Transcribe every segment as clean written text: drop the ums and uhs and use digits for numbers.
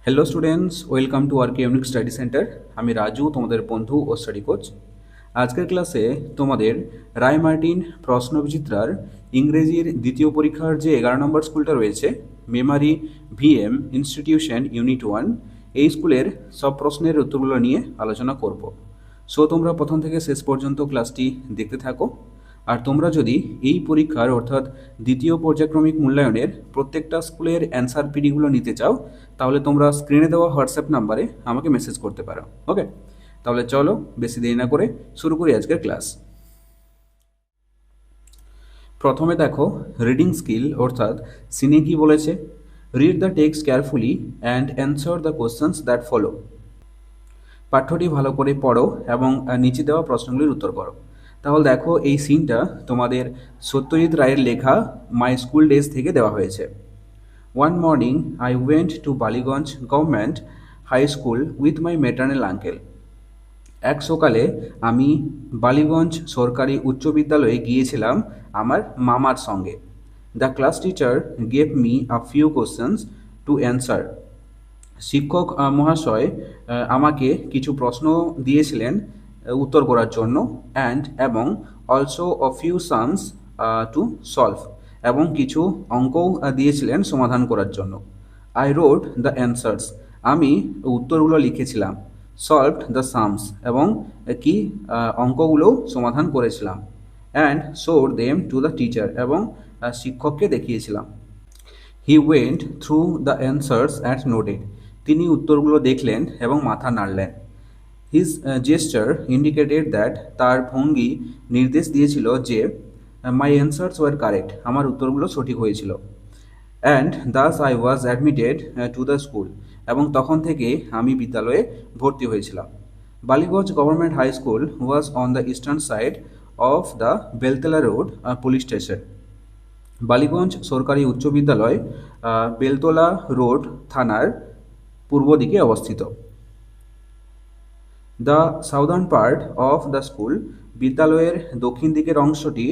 Hello students, welcome to R K unique study centre. আমি রাজু, তোমাদের বন্ধু ও স্টাডি কোচ। আজকের ক্লাসে তোমাদের রায় মার্টিন প্রশ্নবিচিত্রার ইংরেজির দ্বিতীয় পরীক্ষার যে 11 নম্বর স্কুলটা রয়েছে, মেমারি ভিএম ইনস্টিটিউশন ইউনিট 1, এই স্কুলের সব প্রশ্নের উত্তরগুলো নিয়ে আলোচনা করব। সো তোমরা প্রথম থেকে শেষ পর্যন্ত ক্লাসটি দেখতে থাকো। আর তোমরা যদি এই পরীক্ষার অর্থাৎ দ্বিতীয় পর্যায়ক্রমিক মূল্যায়নের প্রত্যেকটা স্কুলের অ্যান্সার পিডিগুলো নিতে চাও, তাহলে তোমরা স্ক্রিনে দেওয়া হোয়াটসঅ্যাপ নাম্বারে আমাকে মেসেজ করতে পারো। ওকে, তাহলে চলো বেশি দেরি না করে শুরু করি আজকের ক্লাস। প্রথমে দেখো রিডিং স্কিল অর্থাৎ সিনে কি বলেছে। Read the text carefully and answer the questions that follow. পাঠ্যটি ভালো করে পড়ো এবং নিচে দেওয়া প্রশ্নগুলির উত্তর করো। তাহলে দেখো এই সিনটা তোমাদের সত্যজিৎ রায়ের লেখা মাই স্কুল ডেজ থেকে দেওয়া হয়েছে। One morning, I went to Baliganj Government High School with my maternal uncle. এক সকালে আমি বালিগঞ্জ সরকারি উচ্চ বিদ্যালয়ে গিয়েছিলাম আমার মামার সঙ্গে। The class teacher gave me a few questions to answer. শিক্ষক মহাশয় আমাকে কিছু প্রশ্ন দিয়েছিলেন উত্তর করার জন্য, এবং also a few sums to solve, এবং কিছু অঙ্কও দিয়েছিলেন সমাধান করার জন্য। আই রোড দ্য অ্যান্সার্স, আমি উত্তরগুলো লিখেছিলাম। সলভড দ্য সামস, এবং কি অঙ্কগুলো সমাধান করেছিলাম। And showed them to the teacher, এবং শিক্ষককে দেখিয়েছিলাম। He went through the answers and noted, তিনি উত্তরগুলো দেখলেন এবং মাথা নাড়লেন। হিজ জেস্টার ইন্ডিকেটেড দ্যাট, তার ভঙ্গি নির্দেশ দিয়েছিল যে মাই অ্যান্সার্স ওয়ার কারেক্ট, আমার উত্তরগুলো সঠিক হয়েছিল। And thus I was admitted to the school, এবং তখন থেকে আমি বিদ্যালয়ে ভর্তি হয়েছিলাম। Ballygunge government high school was on the eastern side of the Beltala road police Station. Ballygunge সরকারি উচ্চ বিদ্যালয় বেলতলা রোড থানার পূর্ব দিকে অবস্থিত। The southern part of the school, বিদ্যালয়ের দক্ষিণ দিকের অংশটি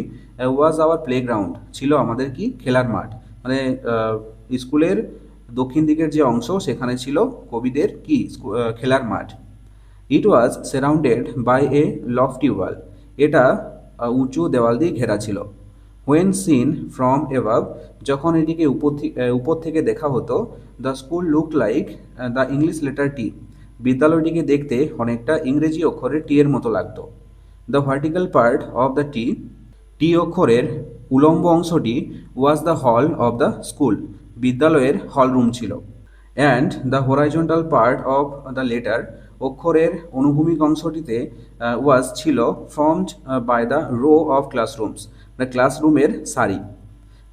ওয়াজ আওয়ার প্লেগ্রাউন্ড, ছিল আমাদের কি খেলার মাঠ। মানে স্কুলের দক্ষিণ দিকের যে অংশ সেখানে ছিল কবিদের কি খেলার মাঠ। ইট ওয়াজ সারাউন্ডেড বাই এ লফটি ওয়াল, এটা উঁচু দেওয়াল দিয়ে ঘেরা ছিল। হোয়েন সিন ফ্রম এভাব, যখন এটিকে উপর থেকে দেখা হতো, the school look like the English letter T, বিদ্যালয়টিকে দেখতে অনেকটা ইংরেজি অক্ষরের টি এর মতো লাগতো। The vertical part of the T, T অক্ষরের উলম্ব অংশটি was the hall of the school, বিদ্যালয়ের হল রুম ছিল। And the horizontal part of the letter, অক্ষরের অনুভূমিক অংশটিতে ওয়াজ ছিল formed by the row of classrooms, the ক্লাসরুমের সারি।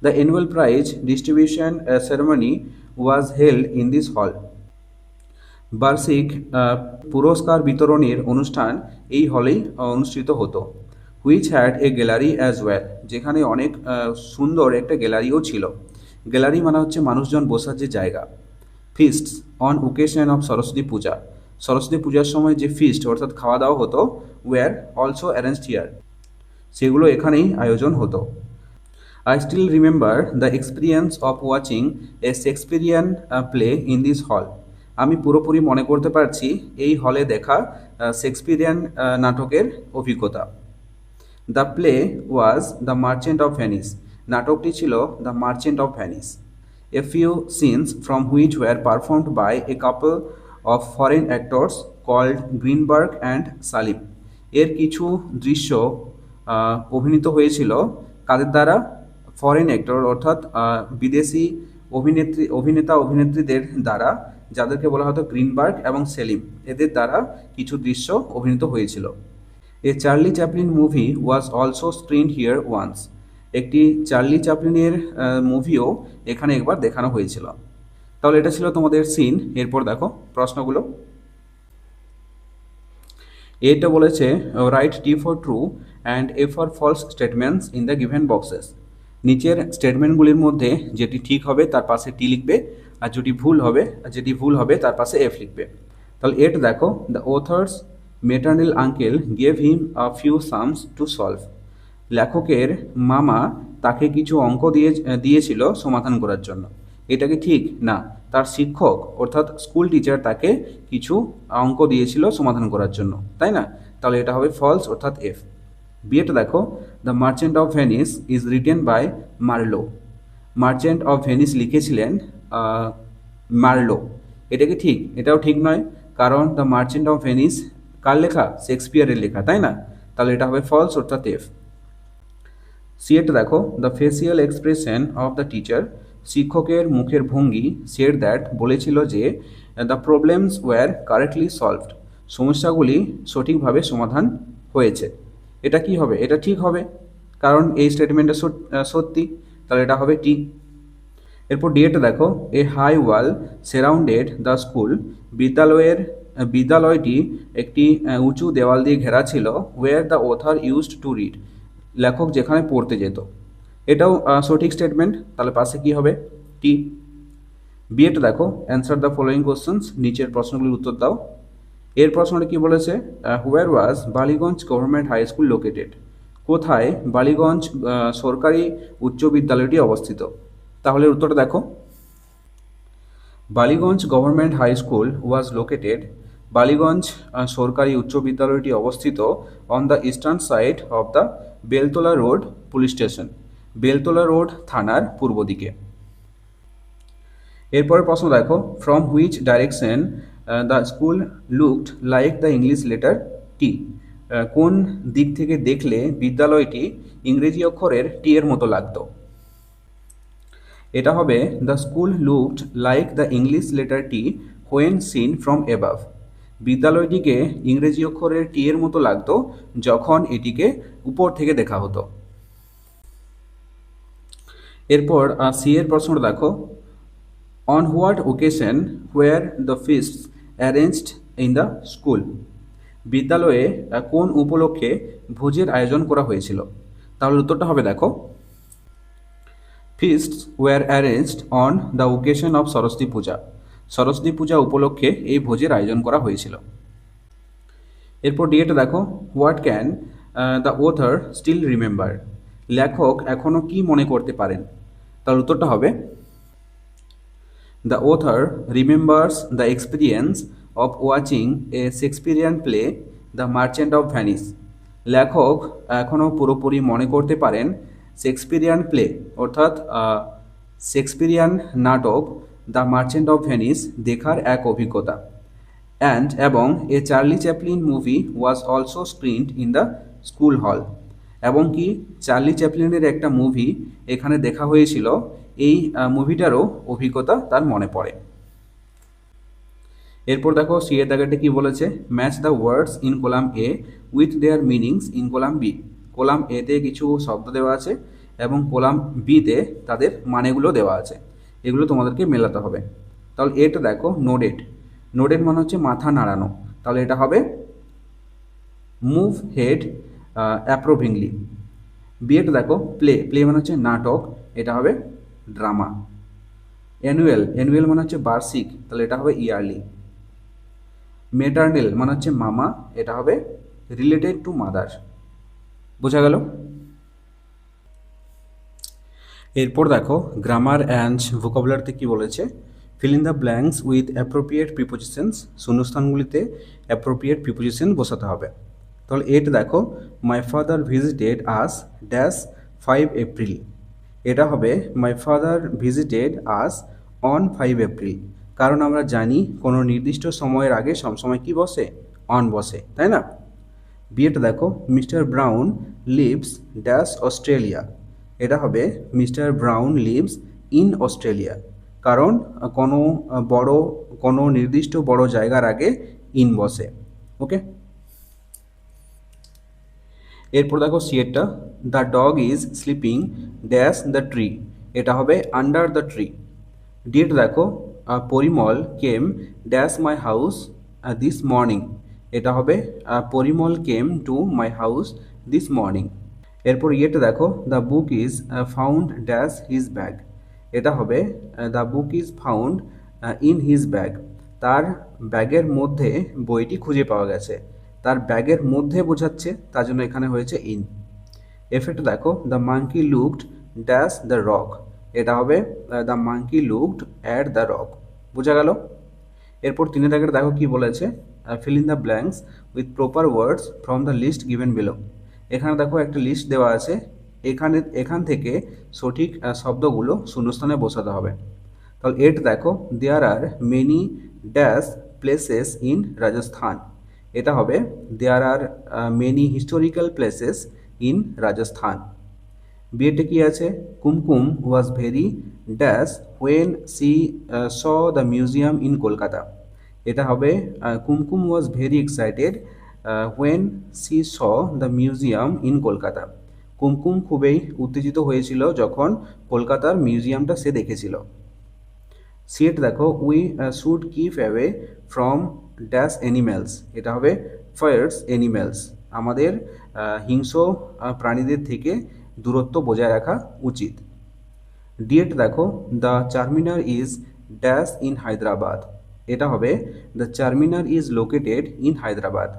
The annual prize distribution ceremony was held in this হল, বার্ষিক পুরস্কার বিতরণের অনুষ্ঠান এই হলেই অনুষ্ঠিত হতো। Which had a gallery as well, যেখানে অনেক সুন্দর একটা গ্যালারিও ছিল। গ্যালারি মানে হচ্ছে মানুষজন বসার যে জায়গা। ফিস্টস on occasion of Saraswati Puja, Saraswati পূজার সময় যে ফিস্ট অর্থাৎ খাওয়া দাওয়া হতো, ওয়ার অলসো অ্যারেঞ্জড হিয়ার, সেগুলো এখানেই আয়োজন হতো। I still remember the experience of watching a Shakespearean play in this hall, আমি পুরোপুরি মনে করতে পারছি এই হলে দেখা শেক্সপিরিয়ান নাটকের অভিজ্ঞতা। The play was the Merchant of Venice, নাটকটি ছিল the Merchant of Venice. A few scenes from which were performed by a couple of foreign actors called Greenberg and Salim, এর কিছু দৃশ্য অভিনীত হয়েছিল কাদের দ্বারা? ফরেন অ্যাক্টর অর্থাৎ বিদেশি অভিনেতা অভিনেত্রীদের দ্বারা, যাদেরকে বলা হতো গ্রিনবার্গ এবং সেলিম, এদের দ্বারা কিছু দৃশ্য অভিনীত হয়েছিল। A Charlie Chaplin movie was also screened here once, একটি চার্লি চ্যাপলিনের মুভিও এখানে একবার দেখানো হয়েছিল। তাহলে এটা ছিল তোমাদের সিন। এরপর দেখো প্রশ্নগুলো। এটা বলেছে write T for true and F for false statements in the given boxes, নিচের স্টেটমেন্টগুলির মধ্যে যেটি ঠিক হবে তার পাশে টি লিখবে, আর যেটি ভুল হবে তার পাশে এফ লিখবে। তাহলে এটা দেখো, the author's maternal uncle gave him a few sums to solve, লেখকের মামা তাকে কিছু অঙ্ক দিয়েছিল সমাধান করার জন্য। এটা কি ঠিক? না, তার শিক্ষক অর্থাৎ স্কুল টিচার তাকে কিছু অঙ্ক দিয়েছিল সমাধান করার জন্য, তাই না? তাহলে এটা হবে ফলস অর্থাৎ এফ। বিয়েটা দেখো, the Merchant of Venice is written by Marlowe. Merchant of Venice লিখেছিলেন মার্লো। এটা কি ঠিক? এটাও ঠিক নয়, কারণ দ্য মার্চেন্ট অফ ভেনিস কার লেখা? শেক্সপিয়ারের লেখা, তাই না? তাহলে এটা হবে ফলস অর্থাৎ এফ। সিয়েটা দেখো, the facial expression of the teacher, শিক্ষকের মুখের ভঙ্গি, সেড দ্যাট বলেছিল যে the problems were correctly solved, সমস্যাগুলি সঠিকভাবে সমাধান হয়েছে। এটা কি হবে? এটা ঠিক হবে, কারণ এই স্টেটমেন্টটা সত্যি, তাহলে এটা হবে টি। এরপর ডিএটা দেখো, a high wall surrounded the school, বিদ্যালয়টি একটি উঁচু দেওয়াল দিয়ে ঘেরা ছিল, where the author used to read, লেখক যেখানে পড়তে যেত। এটাও সঠিক স্টেটমেন্ট, তাহলে পাশে কি হবে? টি। বিয়েটা দেখো, অ্যান্সার দ্য ফলোয়িং কোশ্চেন্স, নিচের প্রশ্নগুলির উত্তর দাও। এর প্রশ্নটা কি বলেছে? Where was Ballygunge government high school located, কোথায় বালিগঞ্জ সরকারি উচ্চ বিদ্যালয়টি অবস্থিত? তাহলে উত্তরটা দেখো, Ballygunge government high school was located, Ballygunge সরকারি উচ্চ বিদ্যালয়টি অবস্থিত on the eastern side of the Beltala road police station, Beltala road থানার পূর্ব দিকে। এরপরের প্রশ্ন দেখো, from which direction the school looked like the English letter T, কোন দিক থেকে দেখলে বিদ্যালয়টি ইংরেজি অক্ষরের টি এর মতো লাগতো? এটা হবে, the school looked like the English letter T when seen from above, বিদ্যালয়টিকে ইংরেজি অক্ষরের টি এর মতো লাগতো যখন এটিকে উপর থেকে দেখা হতো। এরপর সি এর প্রশ্নটা দেখো, on what occasion were the feasts arranged in the school, বিদ্যালয়ে কোন উপলক্ষে ভোজের আয়োজন করা হয়েছিল? তাহলে উত্তরটা হবে দেখো, feasts were arranged on the occasion of Saraswati Puja, Saraswati Puja উপলক্ষে এই ভোজের আয়োজন করা হয়েছিল। এরপর ডিএটা দেখো, what can the author still remember, লেখক এখনও কি মনে করতে পারেন? তার উত্তরটা হবে, the author remembers the experience of watching a Shakespearean play the Merchant of Venice, লেখক এখনও পুরোপুরি মনে করতে পারেন শেক্সপিয়ারিয়ান প্লে অর্থাৎ শেক্সপিয়ারিয়ান নাটক দ্য মার্চেন্ট অফ ভেনিস দেখার এক অভিজ্ঞতা। এবং a Charlie Chaplin movie was also screened in the school hall, এবং কি চার্লি চ্যাপলিনের একটা মুভি এখানে দেখা হয়েছিল, এই মুভিটারও অভিজ্ঞতা তার মনে পড়ে। এরপর দেখো সি এর দাগেরটা কি বলেছে, match the words in column A with their meanings in column B, column এতে কিছু শব্দ দেওয়া আছে এবং কলাম বিতে তাদের মানেগুলো দেওয়া আছে, এগুলো তোমাদেরকে মেলাতে হবে। তাহলে এটা দেখো, নোডেড, নোডেড মানে হচ্ছে মাথা নাড়ানো, তাহলে এটা হবে মুভ হেড অ্যাপ্রুভিংলি। বিয়েটা দেখো, প্লে, প্লে মানে হচ্ছে নাটক, এটা হবে ড্রামা। অ্যানুয়াল, অ্যানুয়াল মানে হচ্ছে বার্ষিক, তাহলে এটা হবে ইয়ারলি। মেটার্নাল মানে হচ্ছে মামা, এটা হবে রিলেটেড টু মাদার। বোঝা গেল? এরপর দেখো গ্রামার অ্যান্ড ভোকাবুলারিতে কি বলেছে, fill in the blanks with appropriate prepositions, শূন্যস্থানগুলিতে অ্যাপ্রোপ্রিয়েট প্রিপোজিশন বসাতে হবে। তাহলে এটা দেখো, my father visited us dash 5 April, এটা হবে my father visited us on 5 April, কারণ আমরা জানি কোনো নির্দিষ্ট সময়ের আগে সবসময় কি বসে? অন বসে, তাই না? বিয়েটা দেখো, mister brown lives dash Australia, এটা হবে mister brown lives in Australia, কারণ কোনো নির্দিষ্ট বড় জায়গার আগে ইন বসে। ওকে, এরপর দেখো সিয়েরটা, the dog is sleeping dash the tree, এটা হবে আন্ডার দ্য ট্রি। ডিয়েট দেখো, Parimal came dash my house this morning, এটা হবে Parimal came to my house this morning. এরপর ইয়েটা দেখো, the book is found dash his bag, এটা হবে the book is found in his bag, তার ব্যাগের মধ্যে বইটি খুঁজে পাওয়া গেছে, তার ব্যাগের মধ্যে বোঝাচ্ছে, তার জন্য এখানে হয়েছে ইন। এফেক্ট দেখো, the monkey looked dash the rock, এটা হবে the monkey looked at the rock. বোঝা গেল? এরপর 3 দাগের দেখো কি বলেছে, fill in the blanks with proper words from the list given below. এখানে দেখো একটা লিস্ট দেওয়া আছে, এখান থেকে সঠিক শব্দগুলো শূন্যস্থানে বসাতে হবে। তাহলে 8 দেখো, there are many dash places in Rajasthan. এটা হবে there are many historical places in Rajasthan. বিয়েতে কি আছে, Kumkum was very dash when she saw the museum in Kolkata. এটা হবে Kumkum was very excited when she saw the museum in Kolkata. Kumkum খুবই উত্তেজিত হয়েছিল যখন কলকাতার মিউজিয়ামটা সে দেখেছিল। সিট দেখো, we should keep away from dash animals. এটা হবে ফায়ার্স অ্যানিম্যালস। আমাদের হিংস্র প্রাণীদের থেকে দূরত্ব বজায় রাখা উচিত। ডিএট দেখো, the Charminar is dash in Hyderabad. এটা হবে the Charminar is located in Hyderabad.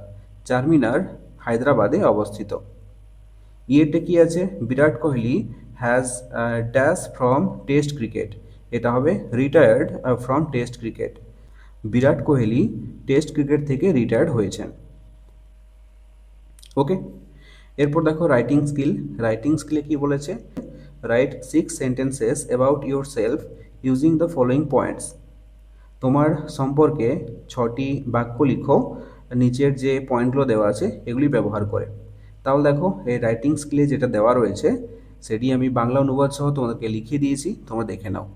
Charminar হায়দ্রাবাদে অবস্থিত। ইয়েতে কি আছে, Virat Kohli has dash from test cricket. এটা হবে retired from test cricket. Virat Kohli test cricket থেকে রিটায়ার্ড হয়েছেন। ওকে, এরপর দেখো রাইটিং স্কিল। রাইটিং স্কিলে কি বলেছে, right 6 sentences about your self using the following points. তোমার সম্পর্কে 6টি বাক্য লিখো নিচের যে পয়েন্টগুলো দেওয়া আছে এগুলি ব্যবহার করে। তাহলে দেখো এই রাইটিং স্কিলে যেটা দেওয়া রয়েছে সেটি আমি বাংলা অনুবাদ সহ তোমাদেরকে লিখিয়ে দিয়েছি, তোমরা দেখে নাও।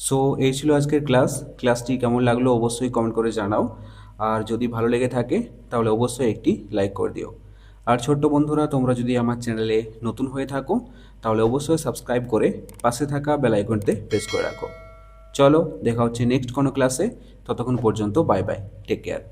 সো এই ছিল আজকের ক্লাসটি কেমন লাগলো অবশ্যই কমেন্ট করে জানাও। আর যদি ভালো লেগে থাকে তাহলে অবশ্যই একটি লাইক করে দিও। আর ছোট্ট বন্ধুরা, তোমরা যদি আমার চ্যানেলে নতুন হয়ে থাকো তাহলে অবশ্যই সাবস্ক্রাইব করে পাশে থাকা বেল আইকনতে প্রেস করে রাখো। চলো দেখা হচ্ছে নেক্সট কোনো ক্লাসে, ততক্ষণ পর্যন্ত বাই বাই, টেক কেয়ার।